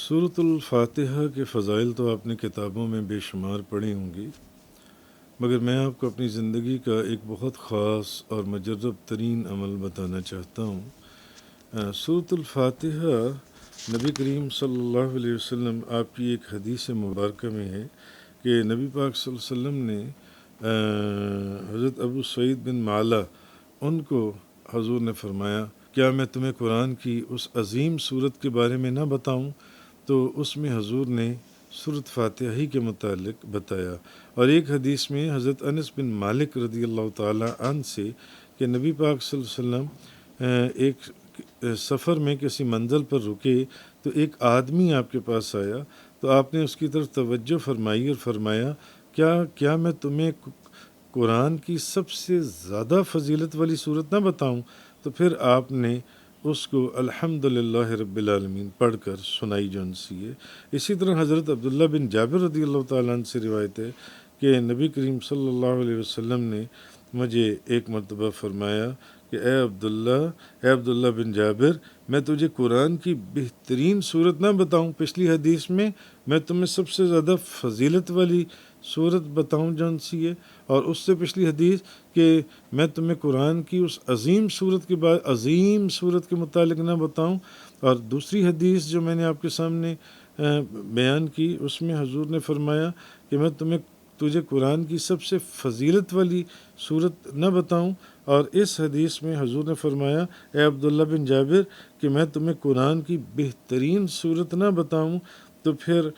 سورۃ الفاتحہ کے فضائل تو آپ نے کتابوں میں بے شمار پڑھی ہوں گی، مگر میں آپ کو اپنی زندگی کا ایک بہت خاص اور مجرب ترین عمل بتانا چاہتا ہوں۔ سورۃ الفاتحہ نبی کریم صلی اللہ علیہ وسلم، آپ کی ایک حدیث مبارکہ میں ہے کہ نبی پاک صلی اللہ علیہ وسلم نے حضرت ابو سعید بن معلا ان کو حضور نے فرمایا، کیا میں تمہیں قرآن کی اس عظیم سورت کے بارے میں نہ بتاؤں؟ تو اس میں حضور نے سورۃ فاتحہ ہی کے متعلق بتایا۔ اور ایک حدیث میں حضرت انس بن مالک رضی اللہ تعالیٰ عنہ سے کہ نبی پاک صلی اللہ علیہ وسلم ایک سفر میں کسی منزل پر رکے تو ایک آدمی آپ کے پاس آیا تو آپ نے اس کی طرف توجہ فرمائی اور فرمایا، کیا میں تمہیں قرآن کی سب سے زیادہ فضیلت والی صورت نہ بتاؤں؟ تو پھر آپ نے اس کو الحمدللہ رب العالمین پڑھ کر سنائی جون سی ہے۔ اسی طرح حضرت عبداللہ بن جابر رضی اللہ تعالیٰ عنہ سے روایت ہے کہ نبی کریم صلی اللہ علیہ وسلم نے مجھے ایک مرتبہ فرمایا کہ اے عبداللہ بن جابر، میں تجھے قرآن کی بہترین صورت نہ بتاؤں؟ پچھلی حدیث میں تمہیں سب سے زیادہ فضیلت والی صورت بتاؤں جون سی ہے، اور اس سے پچھلی حدیث کہ میں تمہیں قرآن کی اس عظیم صورت کے متعلق نہ بتاؤں؟ اور دوسری حدیث جو میں نے آپ کے سامنے بیان کی، اس میں حضور نے فرمایا کہ میں تجھے قرآن کی سب سے فضیلت والی صورت نہ بتاؤں؟ اور اس حدیث میں حضور نے فرمایا، اے عبداللہ بن جابر، کہ میں تمہیں قرآن کی بہترین صورت نہ بتاؤں؟ تو پھر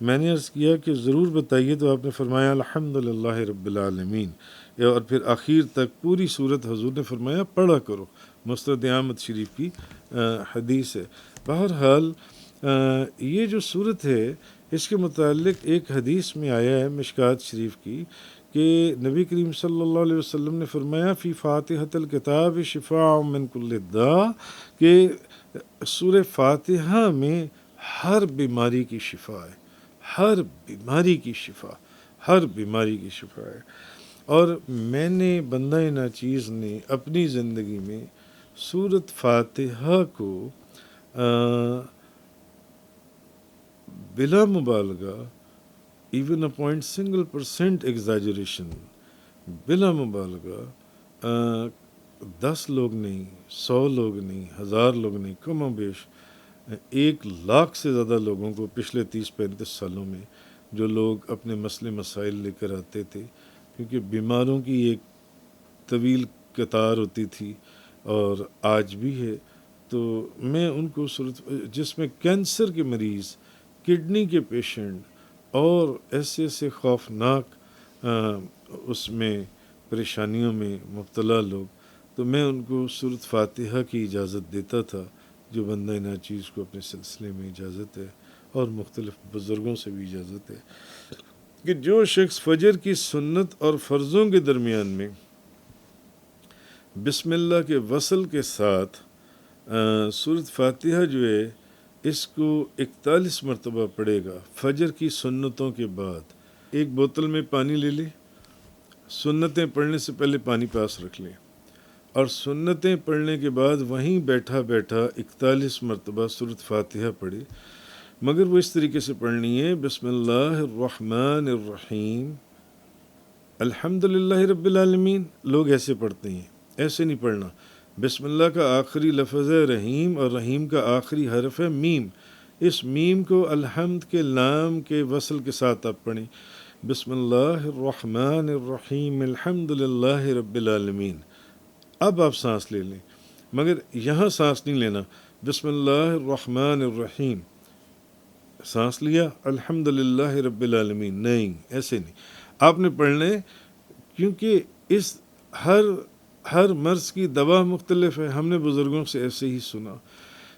میں نے عرض کیا کہ ضرور بتائیے، تو آپ نے فرمایا الحمدللہ رب العالمین، اور پھر آخر تک پوری صورت حضور نے فرمایا پڑھا کرو۔ مسند احمد شریف کی حدیث ہے۔ بہرحال یہ جو صورت ہے اس کے متعلق ایک حدیث میں آیا ہے مشکات شریف کی کہ نبی کریم صلی اللہ علیہ وسلم نے فرمایا فی فاتحۃ الکتاب شفاء من کل داء، کہ سورہ فاتحہ میں ہر بیماری کی شفا ہے، ہر بیماری کی شفا ہے۔ اور میں نے بندہ ناچیز نے اپنی زندگی میں سورۃ فاتحہ کو بلا مبالغہ ایون اپوائنٹ %، ایگزاجریشن، بلا مبالغہ 10 لوگ نہیں، 100 لوگ نہیں، 1000 لوگ نہیں، کم و بیش 1,00,000 سے زیادہ لوگوں کو پچھلے 30-35 سالوں میں جو لوگ اپنے مسئلے مسائل لے کر آتے تھے، کیونکہ بیماروں کی ایک طویل قطار ہوتی تھی اور آج بھی ہے، تو میں ان کو جس میں کینسر کے مریض، کڈنی کے پیشنٹ اور ایسے خوفناک اس میں پریشانیوں میں مبتلا لوگ، تو میں ان کو سورۃ فاتحہ کی اجازت دیتا تھا، جو بندہ ناچیز کو اپنے سلسلے میں اجازت ہے، اور مختلف بزرگوں سے بھی اجازت ہے کہ جو شخص فجر کی سنت اور فرضوں کے درمیان میں بسم اللہ کے وصل کے ساتھ سورۃ فاتحہ جو ہے اس کو 41 مرتبہ پڑھے گا فجر کی سنتوں کے بعد۔ ایک بوتل میں پانی لے لے، سنتیں پڑھنے سے پہلے پانی پاس رکھ لیں، اور سنتیں پڑھنے کے بعد وہیں بیٹھا 41 مرتبہ سورۃ فاتحہ پڑھے، مگر وہ اس طریقے سے پڑھنی ہے، بسم اللہ الرحمن الرحیم الحمدللہ رب العالمین۔ لوگ ایسے پڑھتے ہیں، ایسے نہیں پڑھنا۔ بسم اللہ کا آخری لفظ ہے رحیم، اور رحیم کا آخری حرف ہے میم۔ اس میم کو الحمد کے لام کے وصل کے ساتھ آپ پڑھیں، بسم اللہ الرحمن الرحیم الحمدللہ رب العالمین۔ اب آپ سانس لے لیں، مگر یہاں سانس نہیں لینا، بسم اللہ الرحمن الرحیم، سانس لیا الحمدللہ رب العالمین، نہیں، ایسے نہیں آپ نے پڑھنا ہے، کیونکہ اس ہر مرض کی دوا مختلف ہے۔ ہم نے بزرگوں سے ایسے ہی سنا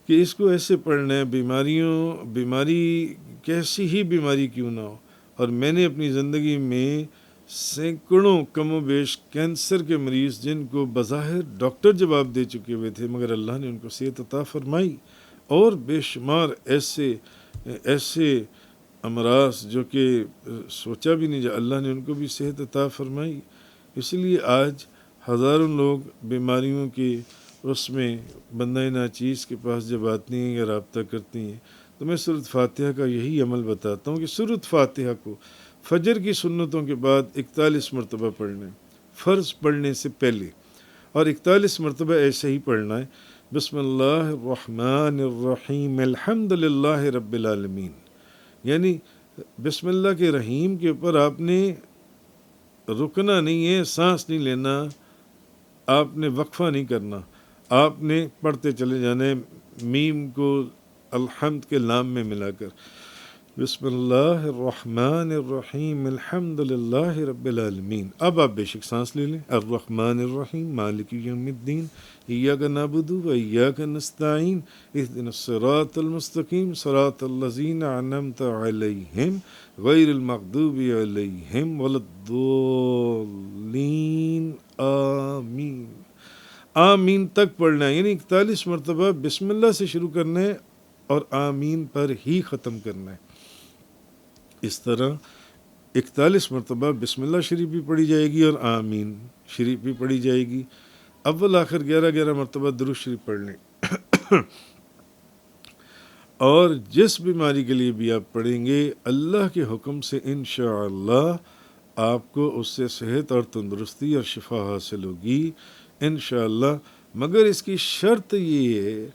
کہ اس کو ایسے پڑھنا ہے، بیماری کیسی ہی بیماری کیوں نہ ہو۔ اور میں نے اپنی زندگی میں سینکڑوں کم و بیش کینسر کے مریض، جن کو بظاہر ڈاکٹر جواب دے چکے ہوئے تھے، مگر اللہ نے ان کو صحت عطا فرمائی، اور بے شمار ایسے امراض جو کہ سوچا بھی نہیں جا، اللہ نے ان کو بھی صحت عطا فرمائی۔ اس لیے آج ہزاروں لوگ بیماریوں کے اس میں بندہ ناچیز کے پاس جب آتی ہیں یا رابطہ کرتی ہیں تو میں سورۃ فاتحہ کا یہی عمل بتاتا ہوں کہ سورۃ فاتحہ کو فجر کی سنتوں کے بعد 41 مرتبہ پڑھنا ہے فرض پڑھنے سے پہلے، اور 41 مرتبہ ایسے ہی پڑھنا ہے بسم اللہ الرحمن الرحیم الحمد للہ رب العالمین، یعنی بسم اللہ کے رحیم کے اوپر آپ نے رکنا نہیں ہے، سانس نہیں لینا، آپ نے وقفہ نہیں کرنا، آپ نے پڑھتے چلے جانے میم کو الحمد کے لام میں ملا کر بسم اللہ الرحمن الرحیم الحمد للہ رب العالمین۔ اب آپ بے شک سانس لے لیں۔ الرحمن الرحیم مالک یوم الدین ایاک نعبد و ایاک نستعین اہدنا الصراط المستقیم صراط الذین انعمت علیہم غیر المغضوب علیہم ولا الضالین آمین۔ آمین تک پڑھنا ہے، یعنی 41 مرتبہ بسم اللہ سے شروع کرنا ہے اور آمین پر ہی ختم کرنا ہے۔ اس طرح 41 مرتبہ بسم اللہ شریف بھی پڑھی جائے گی اور آمین شریف بھی پڑھی جائے گی۔ اول آخر 11 مرتبہ درود شریف پڑھ لیں اور جس بیماری کے لیے بھی آپ پڑھیں گے اللہ کے حکم سے انشاءاللہ آپ کو اس سے صحت اور تندرستی اور شفا حاصل ہوگی انشاءاللہ، مگر اس کی شرط یہ ہے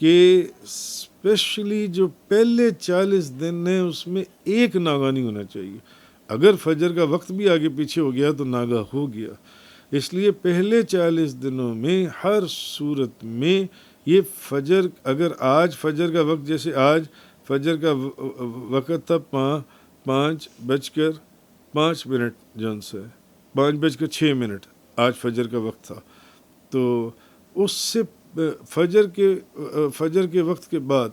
کہ اسپیشلی جو پہلے 40 دن ہیں اس میں ایک ناگاہ نہیں ہونا چاہیے۔ اگر فجر کا وقت بھی آگے پیچھے ہو گیا تو ناگاہ ہو گیا، اس لیے پہلے 40 دنوں میں ہر صورت میں یہ فجر، اگر آج فجر کا وقت، جیسے آج فجر کا وقت تھا 5:05 جون سے 5:06 آج فجر کا وقت تھا، تو اس سے فجر کے وقت کے بعد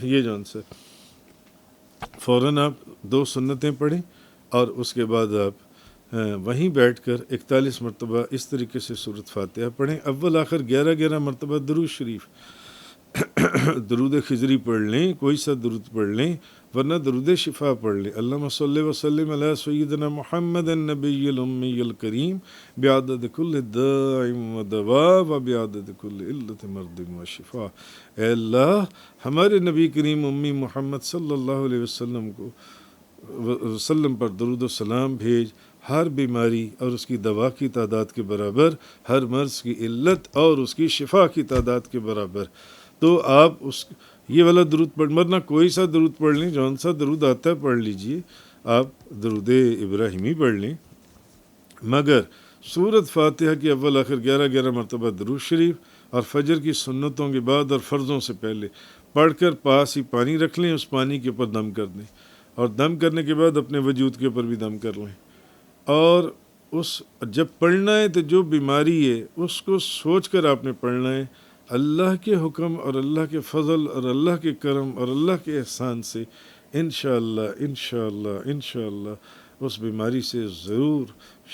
یہ جون سے فوراً آپ 2 سنتیں پڑھیں اور اس کے بعد آپ وہیں بیٹھ کر 41 مرتبہ اس طریقے سے سورۃ فاتحہ پڑھیں۔ اول آخر 11 مرتبہ درود شریف، درود خضری پڑھ لیں، کوئی سا درود پڑھ لیں، ورنہ درود شفا پڑھ لیں۔ اللہم صلی وسلم علی سیدنا محمد النبی الامی الکریم بعدد کل داء و دواء و بعدد کل علت مرض و شفا۔ اے اللہ ہمارے نبی کریم امی محمد صلی اللہ علیہ وسلم پر درود و سلام بھیج، ہر بیماری اور اس کی دوا کی تعداد کے برابر، ہر مرض کی علت اور اس کی شفا کی تعداد کے برابر۔ تو آپ یہ والا درود پڑھ، ورنہ کوئی سا درود پڑھ لیں، جون سا درود آتا ہے پڑھ لیجئے، آپ درود ابراہیمی پڑھ لیں، مگر سورۃ فاتحہ کی اول آخر 11 مرتبہ درود شریف اور فجر کی سنتوں کے بعد اور فرضوں سے پہلے پڑھ کر پاس ہی پانی رکھ لیں، اس پانی کے اوپر دم کر دیں، اور دم کرنے کے بعد اپنے وجود کے اوپر بھی دم کر لیں، اور جب پڑھنا ہے تو جو بیماری ہے اس کو سوچ کر آپ نے پڑھنا ہے، اللہ کے حکم اور اللہ کے فضل اور اللہ کے کرم اور اللہ کے احسان سے انشاءاللہ اس بیماری سے ضرور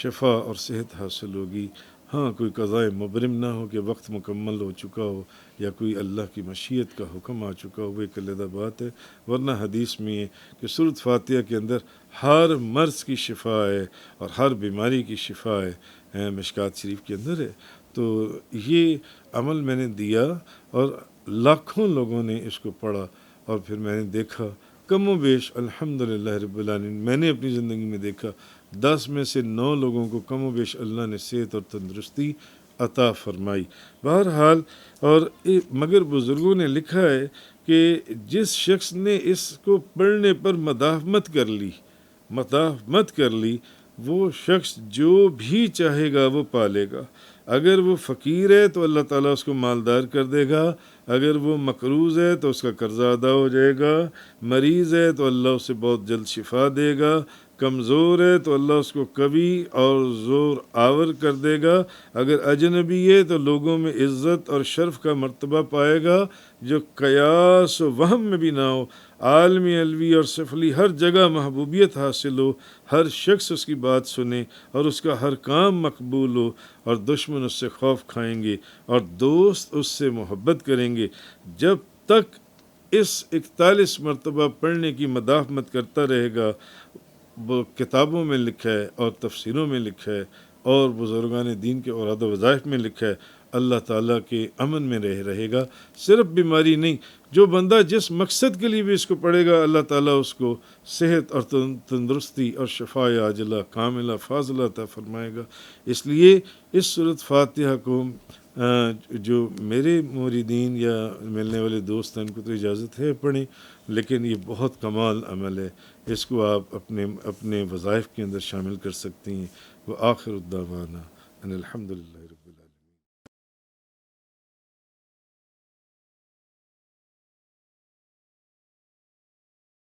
شفا اور صحت حاصل ہوگی۔ ہاں کوئی قضاء مبرم نہ ہو کہ وقت مکمل ہو چکا ہو یا کوئی اللہ کی مشیت کا حکم آ چکا ہو، وہ ایک علیحدہ بات ہے، ورنہ حدیث میں ہے کہ سورۃ فاتحہ کے اندر ہر مرض کی شفا ہے اور ہر بیماری کی شفا ہے، مشکات شریف کے اندر ہے۔ تو یہ عمل میں نے دیا اور لاکھوں لوگوں نے اس کو پڑھا، اور پھر میں نے دیکھا کم و بیش الحمدللہ رب العالمین، میں نے اپنی زندگی میں دیکھا 10 میں سے 9 لوگوں کو کم و بیش اللہ نے صحت اور تندرستی عطا فرمائی۔ بہرحال اور مگر بزرگوں نے لکھا ہے کہ جس شخص نے اس کو پڑھنے پر مداحمت کر لی وہ شخص جو بھی چاہے گا وہ پالے گا۔ اگر وہ فقیر ہے تو اللہ تعالیٰ اس کو مالدار کر دے گا، اگر وہ مقروض ہے تو اس کا قرضہ ادا ہو جائے گا، مریض ہے تو اللہ اسے بہت جلد شفا دے گا، کمزور ہے تو اللہ اس کو قوی اور زور آور کر دے گا، اگر اجنبی ہے تو لوگوں میں عزت اور شرف کا مرتبہ پائے گا جو قیاس و وہم میں بھی نہ ہو، عالمی علوی اور سفلی ہر جگہ محبوبیت حاصل ہو، ہر شخص اس کی بات سنے اور اس کا ہر کام مقبول ہو، اور دشمن اس سے خوف کھائیں گے اور دوست اس سے محبت کریں گے۔ جب تک اس 41 مرتبہ پڑھنے کی مداحمت کرتا رہے گا، وہ کتابوں میں لکھا ہے اور تفسیروں میں لکھا ہے اور بزرگان دین کے اوراد و وظائف میں لکھا ہے، اللہ تعالیٰ کے امن میں رہے گا۔ صرف بیماری نہیں، جو بندہ جس مقصد کے لیے بھی اس کو پڑھے گا اللہ تعالیٰ اس کو صحت اور تندرستی اور شفا عاجلہ کاملہ فاضلہ عطا فرمائے گا۔ اس لیے اس سورۃ فاتحہ کو جو میرے موریدین یا ملنے والے دوست ہیں ان کو تو اجازت ہے پڑھیں، لیکن یہ بہت کمال عمل ہے، اس کو آپ اپنے وظائف کے اندر شامل کر سکتی ہیں۔ وآخر الدعوانا ان الحمد للہ۔